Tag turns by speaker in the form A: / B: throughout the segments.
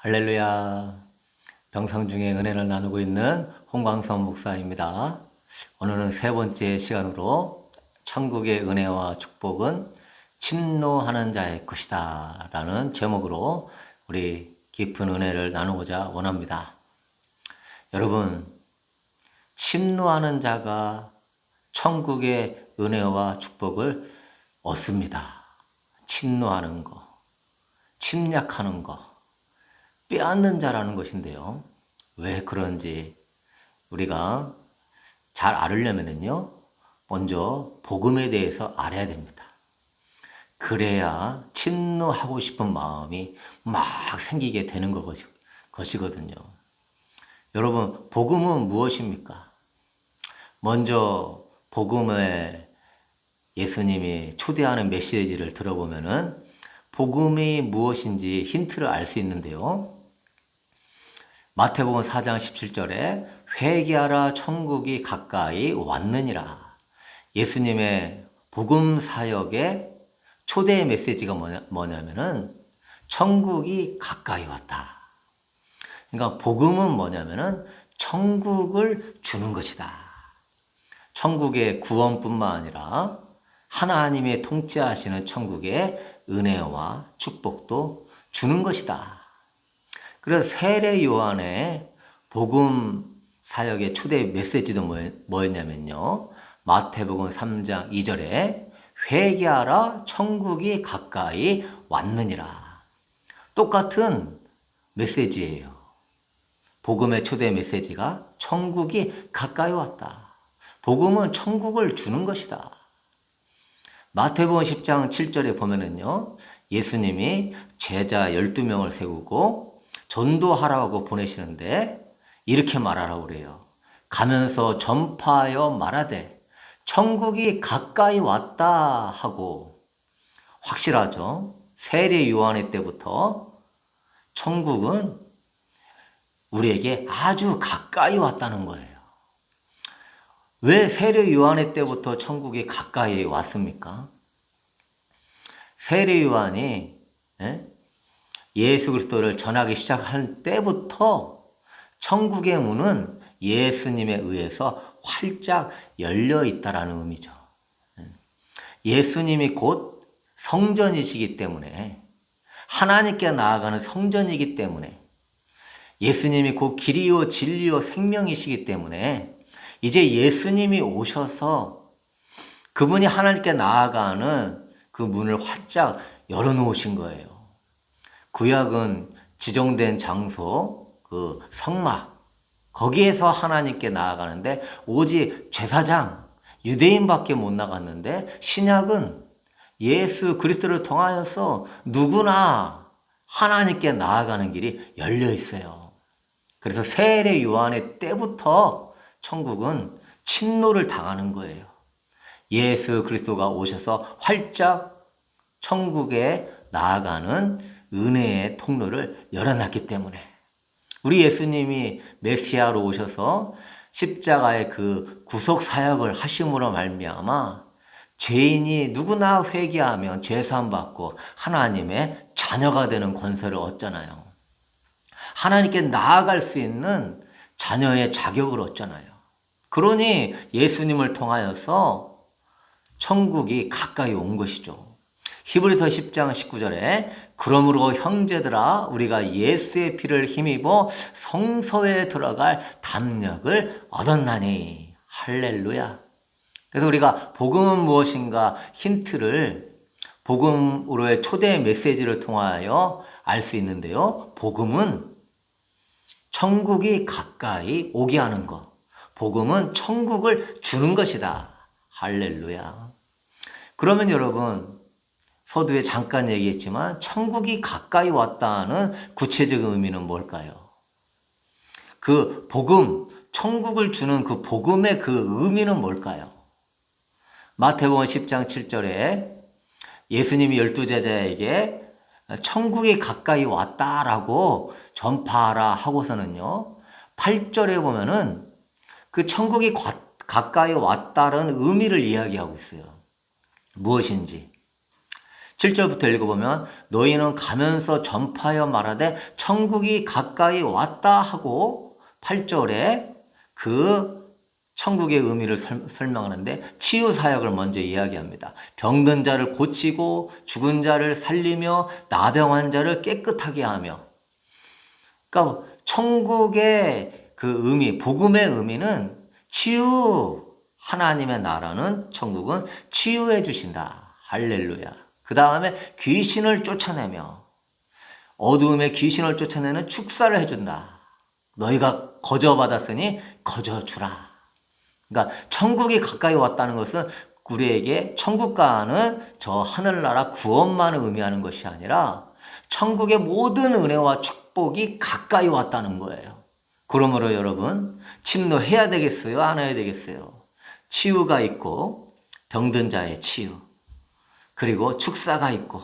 A: 할렐루야. 병상 중에 은혜를 나누고 있는 홍광선 목사입니다. 오늘은 세 번째 시간으로 천국의 은혜와 축복은 침노하는 자의 것이다 라는 제목으로 우리 깊은 은혜를 나누고자 원합니다. 여러분, 침노하는 자가 천국의 은혜와 축복을 얻습니다. 침노하는 거, 침략하는 거, 빼앗는 자라는 것인데요. 왜 그런지 우리가 잘 알으려면요, 먼저 복음에 대해서 알아야 됩니다. 그래야 침노하고 싶은 마음이 막 생기게 되는 것이거든요. 여러분, 복음은 무엇입니까? 먼저 복음에 예수님이 초대하는 메시지를 들어보면은 복음이 무엇인지 힌트를 알 수 있는데요. 마태복음 4장 17절에 회개하라 천국이 가까이 왔느니라. 예수님의 복음 사역의 초대 메시지가 뭐냐면은 천국이 가까이 왔다. 그러니까 복음은 뭐냐면은 천국을 주는 것이다. 천국의 구원뿐만 아니라 하나님의 통치하시는 천국의 은혜와 축복도 주는 것이다. 그래서 세례 요한의 복음 사역의 초대 메시지도 뭐였냐면요. 마태복음 3장 2절에 회개하라 천국이 가까이 왔느니라. 똑같은 메시지예요. 복음의 초대 메시지가 천국이 가까이 왔다. 복음은 천국을 주는 것이다. 마태복음 10장 7절에 보면은요. 예수님이 제자 12명을 세우고 전도하라고 보내시는데 이렇게 말하라고 그래요. 가면서 전파하여 말하되 천국이 가까이 왔다 하고, 확실하죠. 세례 요한의 때부터 천국은 우리에게 아주 가까이 왔다는 거예요. 왜 세례 요한의 때부터 천국이 가까이 왔습니까? 세례 요한이 예수 그리스도를 전하기 시작한 때부터 천국의 문은 예수님에 의해서 활짝 열려 있다라는 의미죠. 예수님이 곧 성전이시기 때문에, 하나님께 나아가는 성전이기 때문에, 예수님이 곧 길이요 진리요 생명이시기 때문에 이제 예수님이 오셔서 그분이 하나님께 나아가는 그 문을 활짝 열어놓으신 거예요. 구약은 지정된 장소, 그 성막, 거기에서 하나님께 나아가는데 오직 제사장, 유대인밖에 못 나갔는데, 신약은 예수 그리스도를 통하여서 누구나 하나님께 나아가는 길이 열려 있어요. 그래서 세례 요한의 때부터 천국은 침노를 당하는 거예요. 예수 그리스도가 오셔서 활짝 천국에 나아가는 은혜의 통로를 열어놨기 때문에, 우리 예수님이 메시아로 오셔서 십자가의 그 구속 사역을 하심으로 말미암아 죄인이 누구나 회개하면 죄사함 받고 하나님의 자녀가 되는 권세를 얻잖아요. 하나님께 나아갈 수 있는 자녀의 자격을 얻잖아요. 그러니 예수님을 통하여서 천국이 가까이 온 것이죠. 히브리서 10장 19절에 그러므로 형제들아 우리가 예수의 피를 힘입어 성소에 들어갈 담력을 얻었나니. 할렐루야. 그래서 우리가 복음은 무엇인가 힌트를 복음으로의 초대 메시지를 통하여 알 수 있는데요. 복음은 천국이 가까이 오게 하는 것. 복음은 천국을 주는 것이다. 할렐루야. 그러면 여러분, 서두에 잠깐 얘기했지만 천국이 가까이 왔다는 구체적인 의미는 뭘까요? 그 복음, 천국을 주는 그 복음의 그 의미는 뭘까요? 마태복음 10장 7절에 예수님이 12제자에게 천국이 가까이 왔다라고 전파하라 하고서는요, 8절에 보면은 그 천국이 가까이 왔다는 의미를 이야기하고 있어요. 무엇인지. 7절부터 읽어보면 너희는 가면서 전파하여 말하되 천국이 가까이 왔다 하고 8절에 그 천국의 의미를 설명하는데 치유 사역을 먼저 이야기합니다. 병든 자를 고치고 죽은 자를 살리며 나병한 자를 깨끗하게 하며, 그러니까 천국의 그 의미, 복음의 의미는 치유, 하나님의 나라는 천국은 치유해 주신다. 할렐루야. 그 다음에 귀신을 쫓아내며 어두움에 귀신을 쫓아내는 축사를 해준다. 너희가 거저받았으니 거저주라. 그러니까 천국이 가까이 왔다는 것은 우리에게 천국과는 저 하늘나라 구원만을 의미하는 것이 아니라 천국의 모든 은혜와 축복이 가까이 왔다는 거예요. 그러므로 여러분 침노해야 되겠어요? 안 해야 되겠어요? 치유가 있고 병든 자의 치유, 그리고 축사가 있고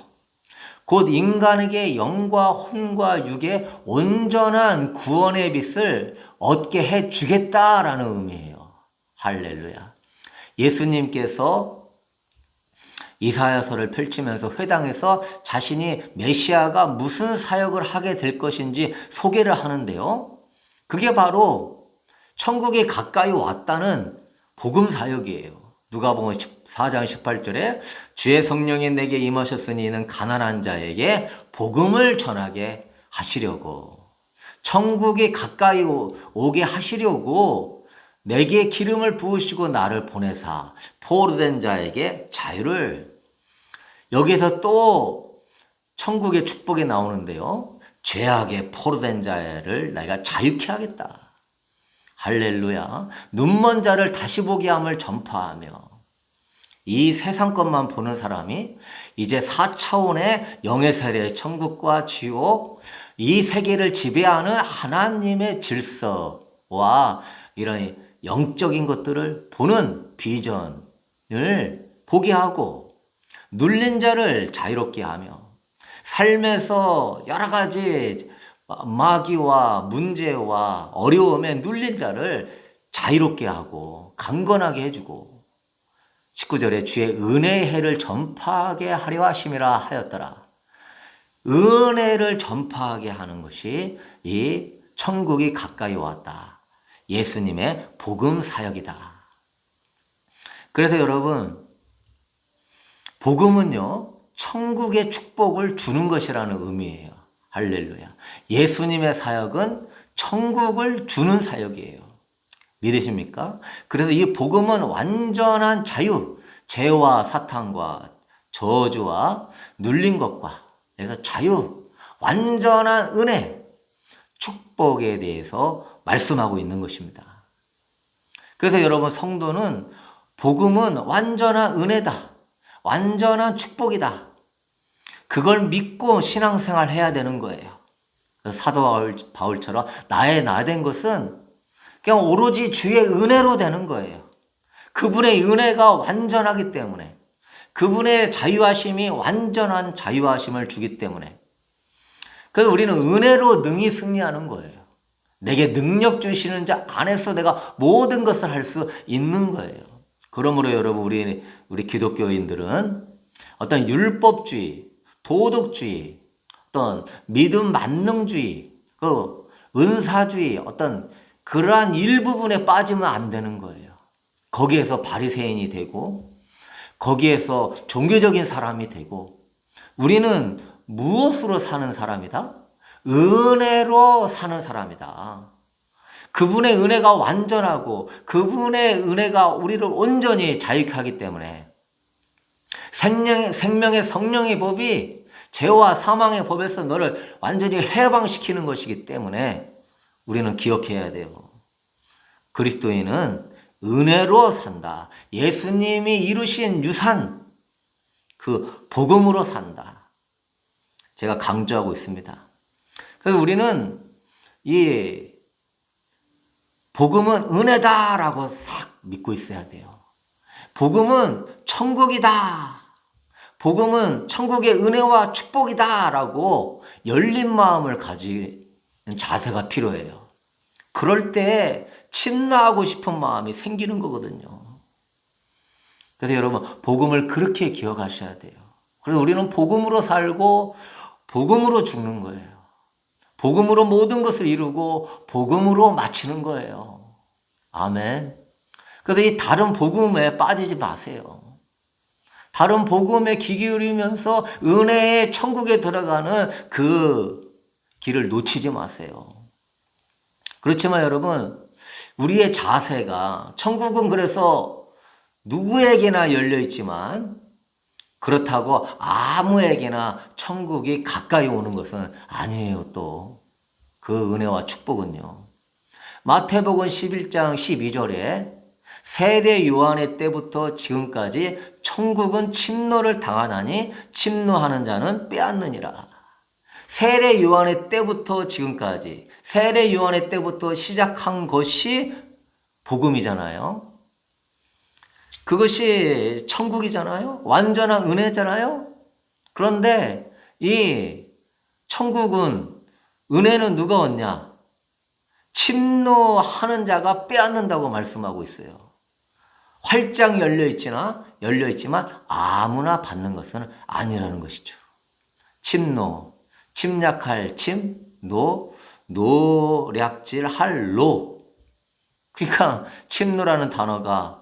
A: 곧 인간에게 영과 혼과 육의 온전한 구원의 빛을 얻게 해주겠다라는 의미예요. 할렐루야. 예수님께서 이사야서를 펼치면서 회당에서 자신이 메시아가 무슨 사역을 하게 될 것인지 소개를 하는데요. 그게 바로 천국이 가까이 왔다는 복음 사역이에요. 누가복음 4장 18절에 주의 성령이 내게 임하셨으니 이는 가난한 자에게 복음을 전하게 하시려고, 천국이 가까이 오게 하시려고 내게 기름을 부으시고 나를 보내사 포로된 자에게 자유를, 여기서 또 천국의 축복이 나오는데요. 죄악에 포로된 자를 내가 자유케 하겠다. 할렐루야. 눈먼 자를 다시 보게 함을 전파하며, 이 세상 것만 보는 사람이 이제 4차원의 영의 세계, 천국과 지옥, 이 세계를 지배하는 하나님의 질서와 이런 영적인 것들을 보는 비전을 보게 하고, 눌린 자를 자유롭게 하며, 삶에서 여러 가지 마귀와 문제와 어려움에 눌린 자를 자유롭게 하고 강건하게 해주고, 19절에 주의 은혜의 해를 전파하게 하려 하심이라 하였더라. 은혜를 전파하게 하는 것이 이 천국이 가까이 왔다, 예수님의 복음 사역이다. 그래서 여러분, 복음은요 천국의 축복을 주는 것이라는 의미예요. 할렐루야. 예수님의 사역은 천국을 주는 사역이에요. 믿으십니까? 그래서 이 복음은 완전한 자유, 죄와 사탄과 저주와 눌린 것과, 그래서 자유, 완전한 은혜, 축복에 대해서 말씀하고 있는 것입니다. 그래서 여러분, 성도는 복음은 완전한 은혜다, 완전한 축복이다, 그걸 믿고 신앙생활 해야 되는 거예요. 사도 바울처럼 나의 나 된 것은 그냥 오로지 주의 은혜로 되는 거예요. 그분의 은혜가 완전하기 때문에, 그분의 자유하심이 완전한 자유하심을 주기 때문에, 그래서 우리는 은혜로 능히 승리하는 거예요. 내게 능력 주시는 자 안에서 내가 모든 것을 할 수 있는 거예요. 그러므로 여러분, 우리 기독교인들은 어떤 율법주의, 도덕주의, 어떤 믿음 만능주의, 은사주의, 어떤 그러한 일부분에 빠지면 안 되는 거예요. 거기에서 바리새인이 되고, 거기에서 종교적인 사람이 되고, 우리는 무엇으로 사는 사람이다? 은혜로 사는 사람이다. 그분의 은혜가 완전하고 그분의 은혜가 우리를 온전히 자유케 하기 때문에, 생명의 성령의 법이 죄와 사망의 법에서 너를 완전히 해방시키는 것이기 때문에 우리는 기억해야 돼요. 그리스도인은 은혜로 산다. 예수님이 이루신 유산, 그 복음으로 산다. 제가 강조하고 있습니다. 그래서 우리는 이 복음은 은혜다라고 싹 믿고 있어야 돼요. 복음은 천국이다. 복음은 천국의 은혜와 축복이다라고 열린 마음을 가지는 자세가 필요해요. 그럴 때 침나하고 싶은 마음이 생기는 거거든요. 그래서 여러분, 복음을 그렇게 기억하셔야 돼요. 그래서 우리는 복음으로 살고 복음으로 죽는 거예요. 복음으로 모든 것을 이루고 복음으로 마치는 거예요. 아멘. 그래서 이 다른 복음에 빠지지 마세요. 다른 복음에 귀 기울이면서 은혜의 천국에 들어가는 그 길을 놓치지 마세요. 그렇지만 여러분, 우리의 자세가 천국은 그래서 누구에게나 열려 있지만 그렇다고 아무에게나 천국이 가까이 오는 것은 아니에요. 또 그 은혜와 축복은요. 마태복음 11장 12절에 세대 요한의 때부터 지금까지 천국은 침노를 당하나니 침노하는 자는 빼앗느니라. 세례 요한의 때부터 지금까지, 세례 요한의 때부터 시작한 것이 복음이잖아요. 그것이 천국이잖아요. 완전한 은혜잖아요. 그런데 이 천국은, 은혜는 누가 얻냐? 침노하는 자가 빼앗는다고 말씀하고 있어요. 활짝 열려있지만 아무나 받는 것은 아니라는 것이죠. 침노, 침략할 침, 노략질할 노. 그러니까 침노라는 단어가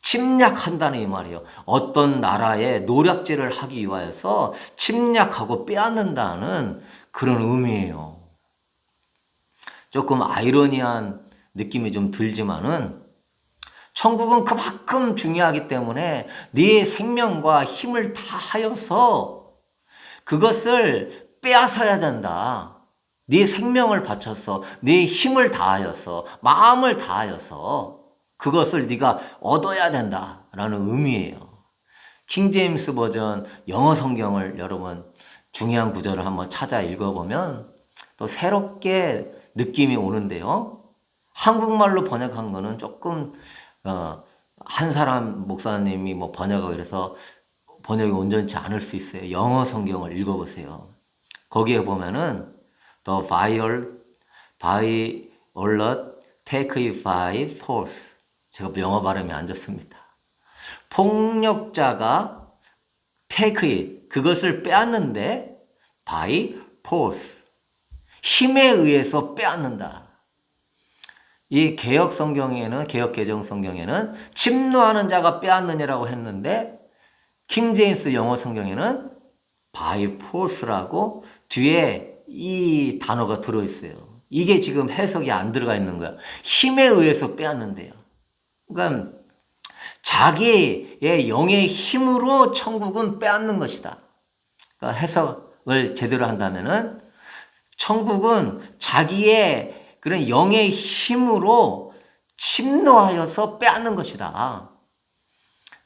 A: 침략한다는 이 말이에요. 어떤 나라에 노략질을 하기 위하여서 침략하고 빼앗는다는 그런 의미예요. 조금 아이러니한 느낌이 좀 들지만은 천국은 그만큼 중요하기 때문에 네 생명과 힘을 다하여서 그것을 빼앗아야 된다. 네 생명을 바쳐서, 네 힘을 다하여서, 마음을 다하여서 그것을 네가 얻어야 된다라는 의미예요. 킹제임스 버전 영어 성경을 여러분 중요한 구절을 한번 찾아 읽어보면 또 새롭게 느낌이 오는데요. 한국말로 번역한 거는 조금 한 사람 목사님이 뭐 번역하고 이래서 번역이 온전치 않을 수 있어요. 영어 성경을 읽어보세요. 거기에 보면은 The violent take it by force. 제가 영어 발음이 안 좋습니다. 폭력자가 take it, 그것을 빼앗는데 by force, 힘에 의해서 빼앗는다. 이 개혁 성경에는, 개혁 개정 성경에는 침노하는 자가 빼앗느니라고 했는데 킹제임스 영어 성경에는 by force라고 뒤에 이 단어가 들어있어요. 이게 지금 해석이 안 들어가 있는 거야. 힘에 의해서 빼앗는데요. 그러니까 자기의 영의 힘으로 천국은 빼앗는 것이다. 그러니까 해석을 제대로 한다면은 천국은 자기의 그런 영의 힘으로 침노하여서 빼앗는 것이다.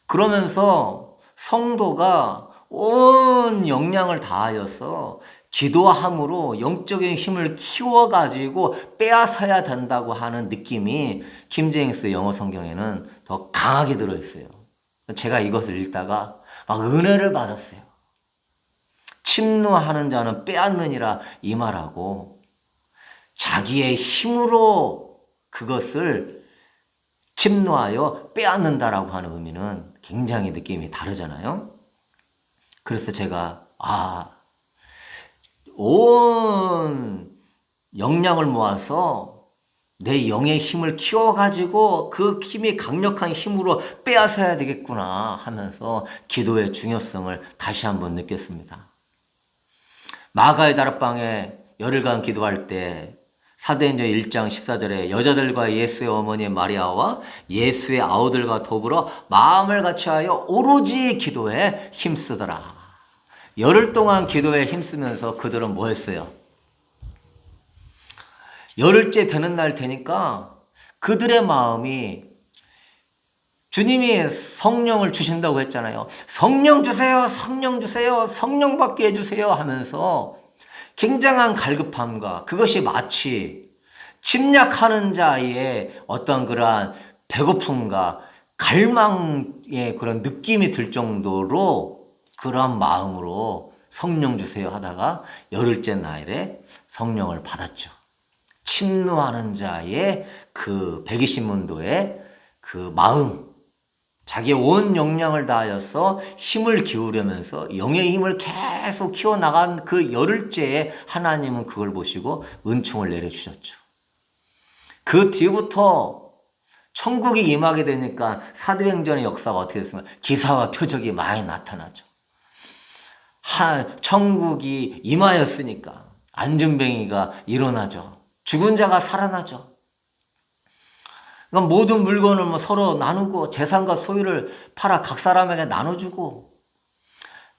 A: 그러면서 성도가 온 역량을 다하여서 기도함으로 영적인 힘을 키워가지고 빼앗아야 된다고 하는 느낌이 킹제임스 영어 성경에는 더 강하게 들어있어요. 제가 이것을 읽다가 막 은혜를 받았어요. 침노하는 자는 빼앗느니라 이 말하고 자기의 힘으로 그것을 침노하여 빼앗는다라고 하는 의미는 굉장히 느낌이 다르잖아요. 그래서 제가 온 역량을 모아서 내 영의 힘을 키워가지고 그 힘이 강력한 힘으로 빼앗아야 되겠구나 하면서 기도의 중요성을 다시 한번 느꼈습니다. 마가의 다락방에 열흘간 기도할 때 사도행전 1장 14절에 여자들과 예수의 어머니 마리아와 예수의 아우들과 더불어 마음을 같이하여 오로지 기도에 힘쓰더라. 열흘 동안 기도에 힘쓰면서 그들은 뭐 했어요? 열흘째 되는 날 되니까 그들의 마음이 주님이 성령을 주신다고 했잖아요. 성령 주세요, 성령 주세요, 성령 받게 해주세요 하면서 굉장한 갈급함과 그것이 마치 침략하는 자의 어떤 그러한 배고픔과 갈망의 그런 느낌이 들 정도로 그러한 마음으로 성령 주세요 하다가 열흘째 날에 성령을 받았죠. 침노하는 자의 그 120문도의 그 마음, 자기의 온 역량을 다하여서 힘을 기울이면서 영의 힘을 계속 키워나간 그 열흘째에 하나님은 그걸 보시고 은총을 내려주셨죠. 그 뒤부터 천국이 임하게 되니까 사도행전의 역사가 어떻게 됐습니까? 기사와 표적이 많이 나타나죠. 천국이 임하였으니까 안전뱅이가 일어나죠. 죽은 자가 살아나죠. 그러니까 모든 물건을 뭐 서로 나누고 재산과 소유를 팔아 각 사람에게 나눠주고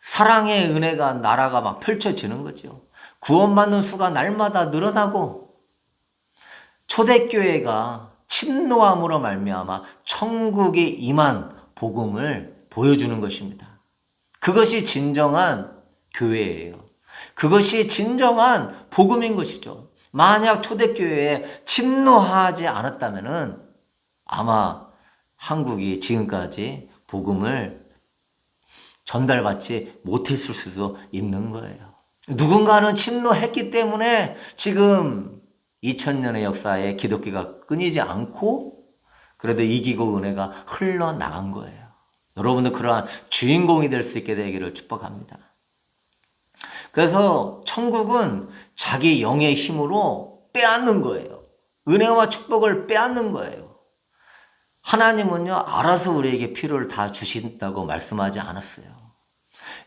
A: 사랑의 은혜가 나라가 막 펼쳐지는 거죠. 구원받는 수가 날마다 늘어나고 초대교회가 침노함으로 말미암아 천국이 임한 복음을 보여주는 것입니다. 그것이 진정한 교회예요. 그것이 진정한 복음인 것이죠. 만약 초대교회에 침노하지 않았다면은 아마 한국이 지금까지 복음을 전달받지 못했을 수도 있는 거예요. 누군가는 침노했기 때문에 지금 2000년의 역사에 기독교가 끊이지 않고 그래도 이기고 은혜가 흘러나간 거예요. 여러분도 그러한 주인공이 될 수 있게 되기를 축복합니다. 그래서 천국은 자기 영의 힘으로 빼앗는 거예요. 은혜와 축복을 빼앗는 거예요. 하나님은요, 알아서 우리에게 필요를 다 주신다고 말씀하지 않았어요.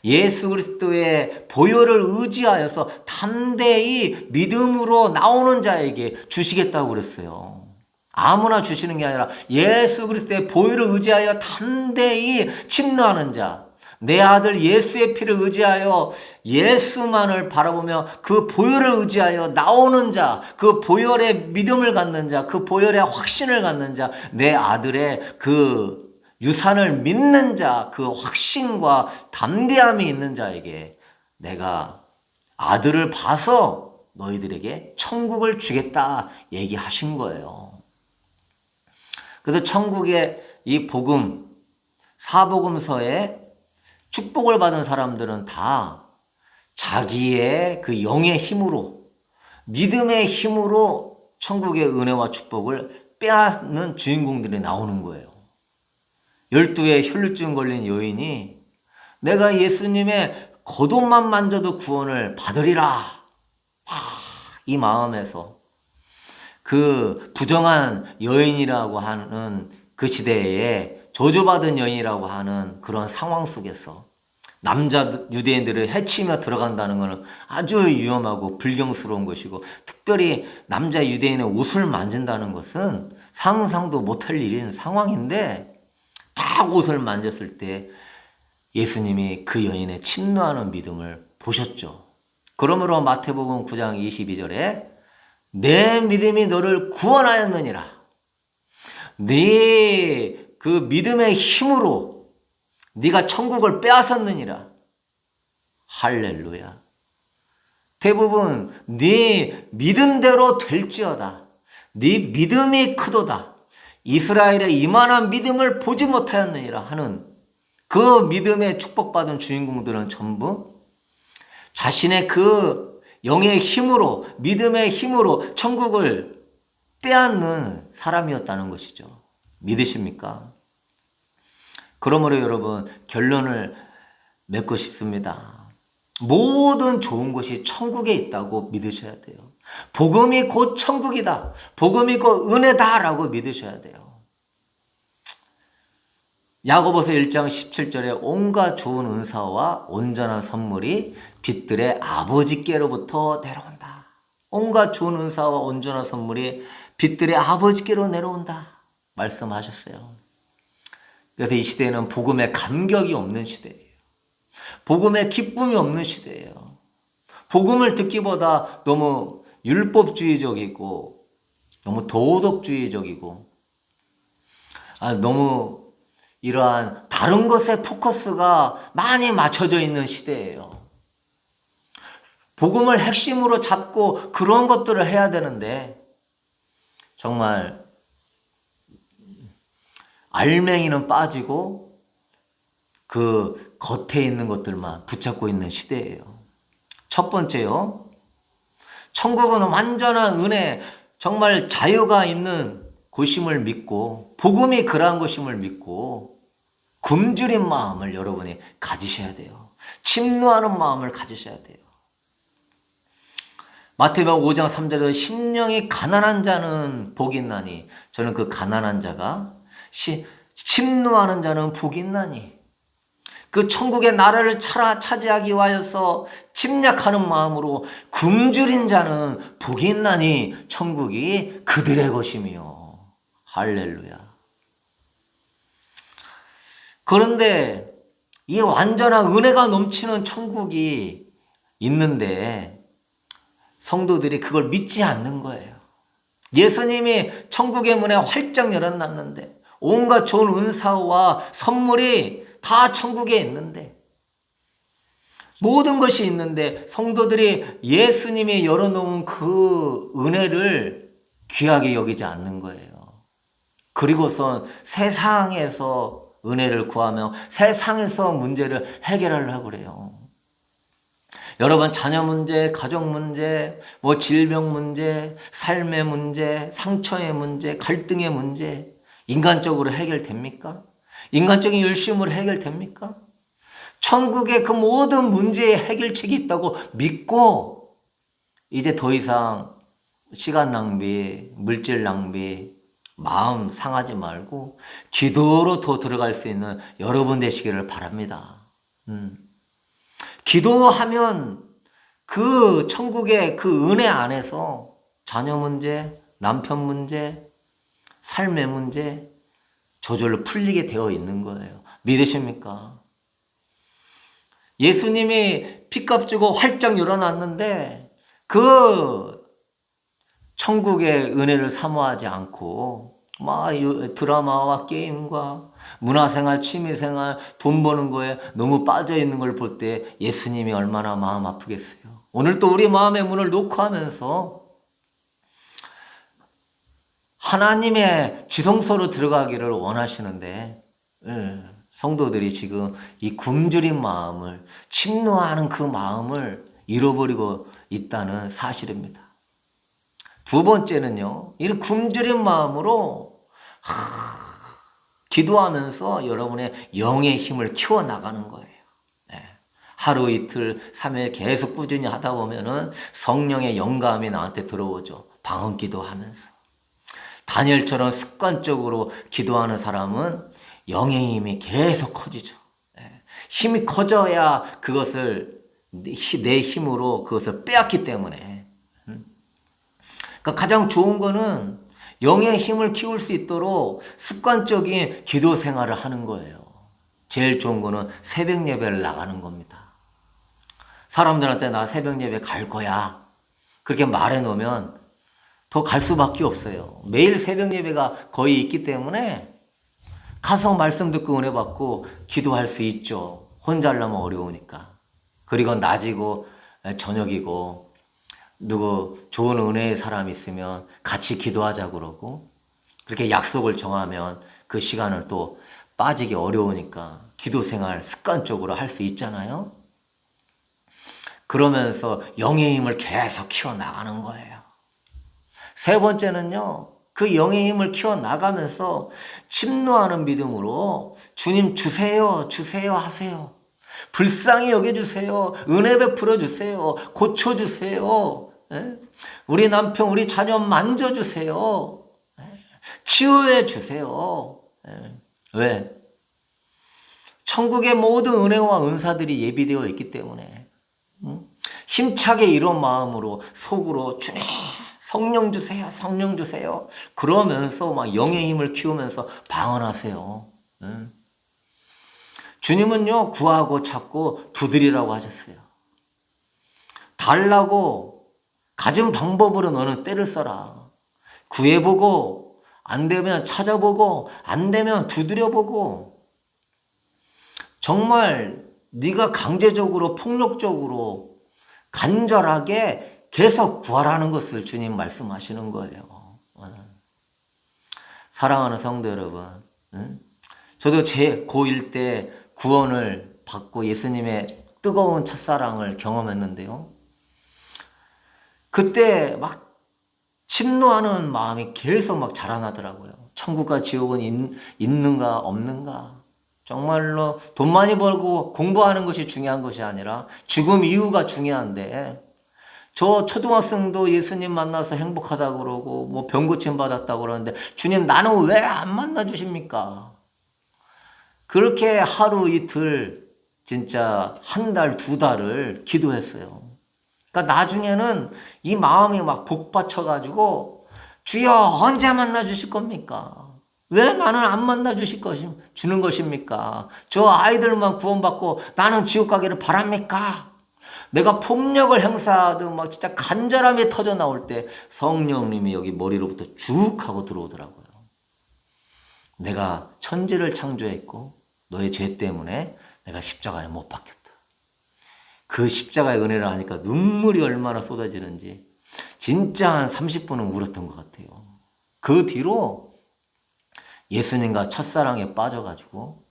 A: 예수 그리스도의 보혈을 의지하여서 담대히 믿음으로 나오는 자에게 주시겠다고 그랬어요. 아무나 주시는 게 아니라 예수 그리스도의 보혈을 의지하여 담대히 침노하는 자, 내 아들 예수의 피를 의지하여 예수만을 바라보며 그 보혈을 의지하여 나오는 자, 그 보혈의 믿음을 갖는 자, 그 보혈의 확신을 갖는 자, 내 아들의 그 유산을 믿는 자, 그 확신과 담대함이 있는 자에게 내가 아들을 봐서 너희들에게 천국을 주겠다 얘기하신 거예요. 그래서 천국의 이 복음, 사복음서에 축복을 받은 사람들은 다 자기의 그 영의 힘으로, 믿음의 힘으로 천국의 은혜와 축복을 빼앗는 주인공들이 나오는 거예요. 12의 혈루증 걸린 여인이 내가 예수님의 겉옷만 만져도 구원을 받으리라. 이 마음에서 그 부정한 여인이라고 하는 그 시대에 저주받은 여인이라고 하는 그런 상황 속에서 남자 유대인들을 해치며 들어간다는 것은 아주 위험하고 불경스러운 것이고, 특별히 남자 유대인의 옷을 만진다는 것은 상상도 못할 일인 상황인데, 딱 옷을 만졌을 때 예수님이 그 여인의 침노하는 믿음을 보셨죠. 그러므로 마태복음 9장 22절에 내 믿음이 너를 구원하였느니라. 네 그 믿음의 힘으로 네가 천국을 빼앗았느니라. 할렐루야. 대부분 네 믿은 대로 될지어다. 네 믿음이 크도다. 이스라엘의 이만한 믿음을 보지 못하였느니라 하는 그 믿음에 축복받은 주인공들은 전부 자신의 그 영의 힘으로, 믿음의 힘으로 천국을 빼앗는 사람이었다는 것이죠. 믿으십니까? 그러므로 여러분, 결론을 맺고 싶습니다. 모든 좋은 것이 천국에 있다고 믿으셔야 돼요. 복음이 곧 천국이다. 복음이 곧 은혜다라고 믿으셔야 돼요. 야고보서 1장 17절에 온갖 좋은 은사와 온전한 선물이 빛들의 아버지께로부터 내려온다. 온갖 좋은 은사와 온전한 선물이 빛들의 아버지께로 내려온다 말씀하셨어요. 그래서 이 시대에는 복음에 감격이 없는 시대예요. 복음에 기쁨이 없는 시대예요. 복음을 듣기보다 너무 율법주의적이고 너무 도덕주의적이고 너무 이러한 다른 것에 포커스가 많이 맞춰져 있는 시대예요. 복음을 핵심으로 잡고 그런 것들을 해야 되는데 정말 알맹이는 빠지고 그 겉에 있는 것들만 붙잡고 있는 시대예요. 첫 번째요. 천국은 완전한 은혜, 정말 자유가 있는 곳임을 믿고 복음이 그러한 것임을 믿고 굶주린 마음을 여러분이 가지셔야 돼요. 침노하는 마음을 가지셔야 돼요. 마태복음 5장 3절에 심령이 가난한 자는 복이 있나니, 저는 그 가난한 자가 침노하는 자는 복이 있나니, 그 천국의 나라를 차지하기 위하여서 침략하는 마음으로 굶주린 자는 복이 있나니 천국이 그들의 것이며. 할렐루야. 그런데 이 완전한 은혜가 넘치는 천국이 있는데 성도들이 그걸 믿지 않는 거예요. 예수님이 천국의 문에 활짝 열어놨는데 온갖 좋은 은사와 선물이 다 천국에 있는데, 모든 것이 있는데 성도들이 예수님이 열어놓은 그 은혜를 귀하게 여기지 않는 거예요. 그리고선 세상에서 은혜를 구하며 세상에서 문제를 해결하려고 그래요. 여러분, 자녀 문제, 가족 문제, 질병 문제, 삶의 문제, 상처의 문제, 갈등의 문제, 인간적으로 해결됩니까? 인간적인 열심으로 해결됩니까? 천국에 그 모든 문제의 해결책이 있다고 믿고 이제 더 이상 시간 낭비, 물질 낭비, 마음 상하지 말고 기도로 더 들어갈 수 있는 여러분 되시기를 바랍니다. 기도하면 그 천국의 그 은혜 안에서 자녀 문제, 남편 문제, 삶의 문제 저절로 풀리게 되어 있는 거예요. 믿으십니까? 예수님이 피값 주고 활짝 열어놨는데 그 천국의 은혜를 사모하지 않고 막 드라마와 게임과 문화생활, 취미생활, 돈 버는 거에 너무 빠져 있는 걸 볼 때 예수님이 얼마나 마음 아프겠어요. 오늘 또 우리 마음의 문을 놓고 하면서 하나님의 지성소로 들어가기를 원하시는데 성도들이 지금 이 굶주린 마음을, 침노하는 그 마음을 잃어버리고 있다는 사실입니다. 두 번째는요, 이 굶주린 마음으로 기도하면서 여러분의 영의 힘을 키워나가는 거예요. 하루 이틀 3일 계속 꾸준히 하다 보면은 성령의 영감이 나한테 들어오죠. 방언 기도하면서. 다니엘처럼 습관적으로 기도하는 사람은 영의 힘이 계속 커지죠. 힘이 커져야 그것을 내 힘으로 그것을 빼앗기 때문에. 그러니까 가장 좋은 거는 영의 힘을 키울 수 있도록 습관적인 기도 생활을 하는 거예요. 제일 좋은 거는 새벽 예배를 나가는 겁니다. 사람들한테 나 새벽 예배 갈 거야, 그렇게 말해 놓으면 더 갈 수밖에 없어요. 매일 새벽 예배가 거의 있기 때문에 가서 말씀 듣고 은혜 받고 기도할 수 있죠. 혼자 하려면 어려우니까. 그리고 낮이고 저녁이고 누구 좋은 은혜의 사람이 있으면 같이 기도하자 그러고, 그렇게 약속을 정하면 그 시간을 또 빠지기 어려우니까 기도 생활 습관적으로 할 수 있잖아요. 그러면서 영의 힘을 계속 키워나가는 거예요. 세 번째는요, 그 영의 힘을 키워나가면서 침노하는 믿음으로 주님 주세요, 주세요 하세요. 불쌍히 여겨주세요. 은혜 베풀어 주세요. 고쳐주세요. 우리 남편, 우리 자녀 만져주세요. 치유해 주세요. 왜? 천국의 모든 은혜와 은사들이 예비되어 있기 때문에 힘차게 이런 마음으로 속으로 주님 성령 주세요, 성령 주세요. 그러면서 막 영의 힘을 키우면서 방언하세요. 주님은요, 구하고 찾고 두드리라고 하셨어요. 달라고 가진 방법으로 너는 때를 써라. 구해보고 안 되면 찾아보고 안 되면 두드려보고, 정말 네가 강제적으로 폭력적으로 간절하게 계속 구하라는 것을 주님 말씀하시는 거예요. 사랑하는 성도 여러분, 저도 제 고1 때 구원을 받고 예수님의 뜨거운 첫사랑을 경험했는데요. 그때 막 침노하는 마음이 계속 막 자라나더라고요. 천국과 지옥은 있는가 없는가, 정말로 돈 많이 벌고 공부하는 것이 중요한 것이 아니라 죽음 이후가 중요한데, 저 초등학생도 예수님 만나서 행복하다고 그러고 뭐 병 고침 받았다고 그러는데, 주님 나는 왜 안 만나 주십니까? 그렇게 하루 이틀 진짜 한 달, 두 달을 기도했어요. 그러니까 나중에는 이 마음이 막 복받쳐가지고, 주여 언제 만나 주실 겁니까? 왜 나는 안 만나 주는 것입니까? 저 아이들만 구원받고 나는 지옥 가기를 바랍니까? 내가 폭력을 행사하든 막 진짜 간절함이 터져 나올 때 성령님이 여기 머리로부터 쭉 하고 들어오더라고요. 내가 천지를 창조했고 너의 죄 때문에 내가 십자가에 못 박혔다. 그 십자가의 은혜를 하니까 눈물이 얼마나 쏟아지는지 진짜 한 30분은 울었던 것 같아요. 그 뒤로 예수님과 첫사랑에 빠져가지고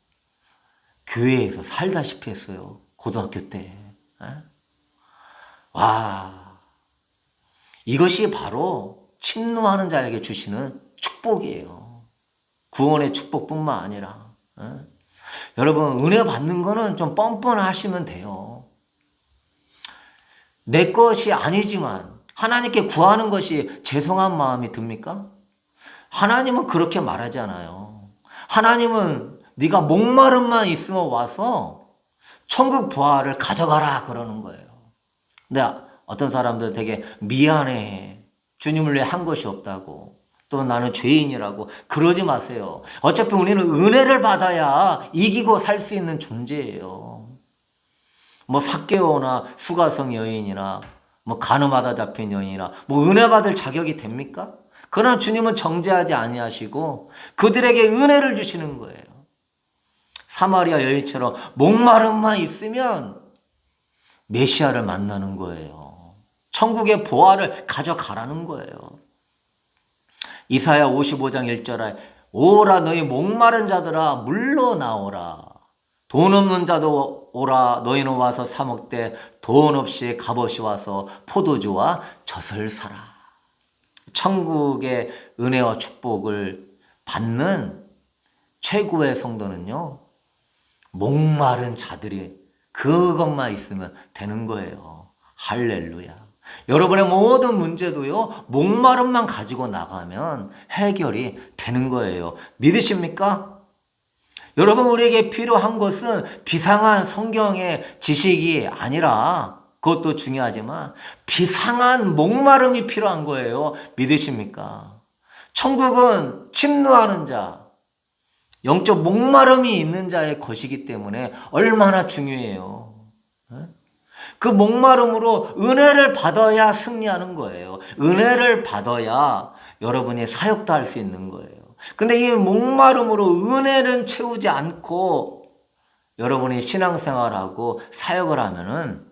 A: 교회에서 살다시피 했어요. 고등학교 때. 와, 이것이 바로 침노하는 자에게 주시는 축복이에요. 구원의 축복뿐만 아니라. 여러분, 은혜 받는 거는 좀 뻔뻔하시면 돼요. 내 것이 아니지만 하나님께 구하는 것이 죄송한 마음이 듭니까? 하나님은 그렇게 말하지 않아요. 하나님은 네가 목마름만 있으면 와서 천국 부활을 가져가라 그러는 거예요. 근데 어떤 사람들 되게 미안해. 주님을 위해 한 것이 없다고. 또 나는 죄인이라고. 그러지 마세요. 어차피 우리는 은혜를 받아야 이기고 살 수 있는 존재예요. 뭐 삭개오나 수가성 여인이나 뭐 간음하다 잡힌 여인이나 뭐 은혜 받을 자격이 됩니까? 그러나 주님은 정죄하지 아니하시고 그들에게 은혜를 주시는 거예요. 사마리아 여인처럼 목마름만 있으면 메시아를 만나는 거예요. 천국의 보화를 가져가라는 거예요. 이사야 55장 1절에 오라 너희 목마른 자들아 물러 나오라. 돈 없는 자도 오라 너희는 와서 사 먹되 돈 없이 값없이 와서 포도주와 젖을 사라. 천국의 은혜와 축복을 받는 최고의 성도는요, 목마른 자들이 그것만 있으면 되는 거예요. 할렐루야. 여러분의 모든 문제도요, 목마름만 가지고 나가면 해결이 되는 거예요. 믿으십니까? 여러분, 우리에게 필요한 것은 비상한 성경의 지식이 아니라, 그것도 중요하지만 비상한 목마름이 필요한 거예요. 믿으십니까? 천국은 침노하는 자, 영적 목마름이 있는 자의 것이기 때문에 얼마나 중요해요. 그 목마름으로 은혜를 받아야 승리하는 거예요. 은혜를 받아야 여러분이 사역도 할 수 있는 거예요. 근데 이 목마름으로 은혜를 채우지 않고 여러분이 신앙생활하고 사역을 하면은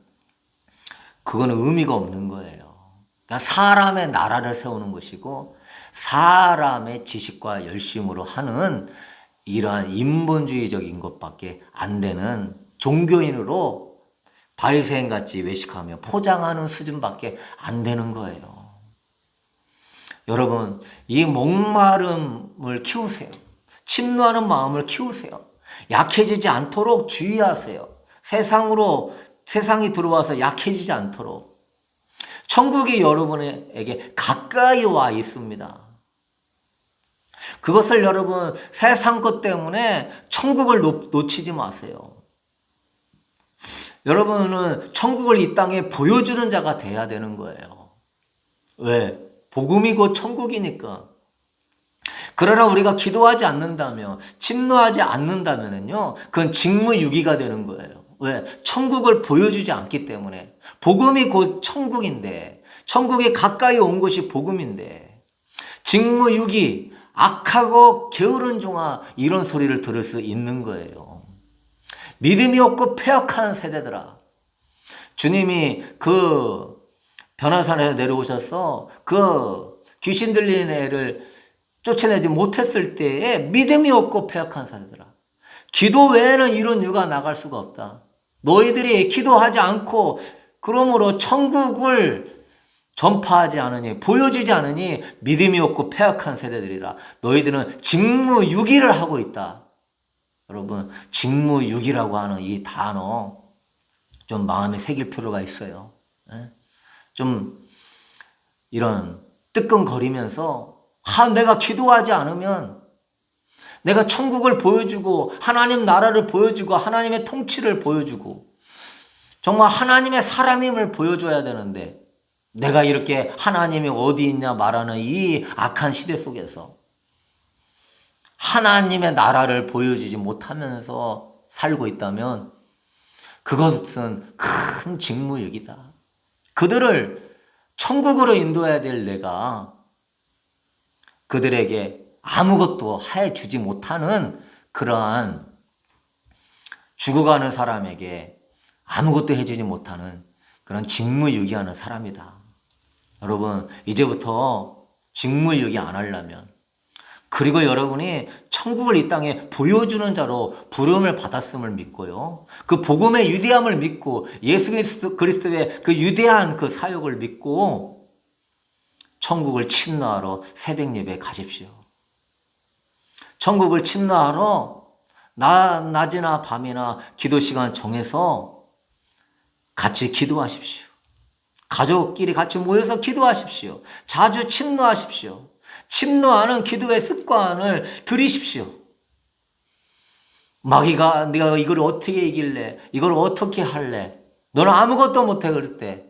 A: 그거는 의미가 없는 거예요. 그러니까 사람의 나라를 세우는 것이고 사람의 지식과 열심으로 하는 이러한 인본주의적인 것밖에 안 되는 종교인으로 바리새인같이 외식하며 포장하는 수준밖에 안 되는 거예요. 여러분, 이 목마름을 키우세요. 침노하는 마음을 키우세요. 약해지지 않도록 주의하세요. 세상이 들어와서 약해지지 않도록. 천국이 여러분에게 가까이 와 있습니다. 그것을 여러분 세상 것 때문에 천국을 놓치지 마세요. 여러분은 천국을 이 땅에 보여주는 자가 돼야 되는 거예요. 왜? 복음이 곧 천국이니까. 그러나 우리가 기도하지 않는다면, 침노하지 않는다면요, 그건 직무유기가 되는 거예요. 왜? 천국을 보여주지 않기 때문에. 복음이 곧 천국인데, 천국이 가까이 온 것이 복음인데, 직무유기, 악하고 게으른 종아, 이런 소리를 들을 수 있는 거예요. 믿음이 없고 패역한 세대들아. 주님이 그 변화산에 내려오셔서 그 귀신 들린 애를 쫓아내지 못했을 때에 믿음이 없고 패역한 세대들아. 기도 외에는 이런 유가 나갈 수가 없다. 너희들이 기도하지 않고 그러므로 천국을 전파하지 않으니 보여주지 않으니 믿음이 없고 패역한 세대들이라. 너희들은 직무유기를 하고 있다. 여러분, 직무유기라고 하는 이 단어 좀 마음에 새길 필요가 있어요. 좀 이런 뜨끔거리면서 내가 기도하지 않으면 내가 천국을 보여주고 하나님 나라를 보여주고 하나님의 통치를 보여주고 정말 하나님의 사람임을 보여줘야 되는데 내가 이렇게 하나님이 어디 있냐 말하는 이 악한 시대 속에서 하나님의 나라를 보여주지 못하면서 살고 있다면 그것은 큰 직무유기다. 그들을 천국으로 인도해야 될 내가 그들에게 아무것도 해주지 못하는 그러한 죽어가는 사람에게 아무것도 해주지 못하는 그런 직무유기하는 사람이다. 여러분, 이제부터 직무유기 안 하려면, 그리고 여러분이 천국을 이 땅에 보여주는 자로 부름을 받았음을 믿고요. 그 복음의 유대함을 믿고 예수 그리스도의 그 유대한 그 사역을 믿고 천국을 침노하러 새벽 예배에 가십시오. 천국을 침노하러 낮이나 밤이나 기도 시간 정해서 같이 기도하십시오. 가족끼리 같이 모여서 기도하십시오. 자주 침노하십시오. 침노하는 기도의 습관을 들이십시오. 마귀가 네가 이걸 어떻게 이길래? 이걸 어떻게 할래? 너는 아무것도 못해 그럴 때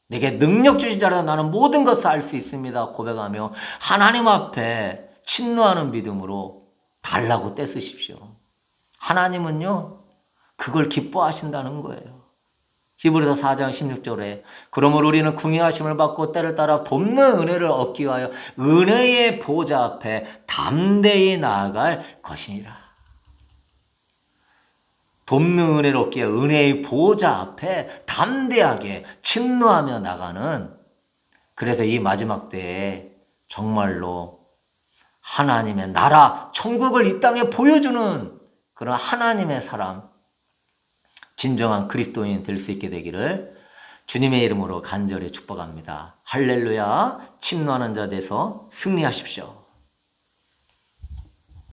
A: 내게 능력 주신 자라 나는 모든 것을 알 수 있습니다. 고백하며 하나님 앞에 침노하는 믿음으로 달라고 떼쓰십시오. 하나님은요, 그걸 기뻐하신다는 거예요. 히브리서 4장 16절에 그러므로 우리는 궁의하심을 받고 때를 따라 돕는 은혜를 얻기 위하여 은혜의 보좌 앞에 담대히 나아갈 것이니라. 돕는 은혜를 얻기 위해 은혜의 보좌 앞에 담대하게 침노하며 나가는, 그래서 이 마지막 때에 정말로 하나님의 나라 천국을 이 땅에 보여주는 그런 하나님의 사람, 진정한 그리스도인 될 수 있게 되기를 주님의 이름으로 간절히 축복합니다. 할렐루야. 침노하는 자 돼서 승리하십시오.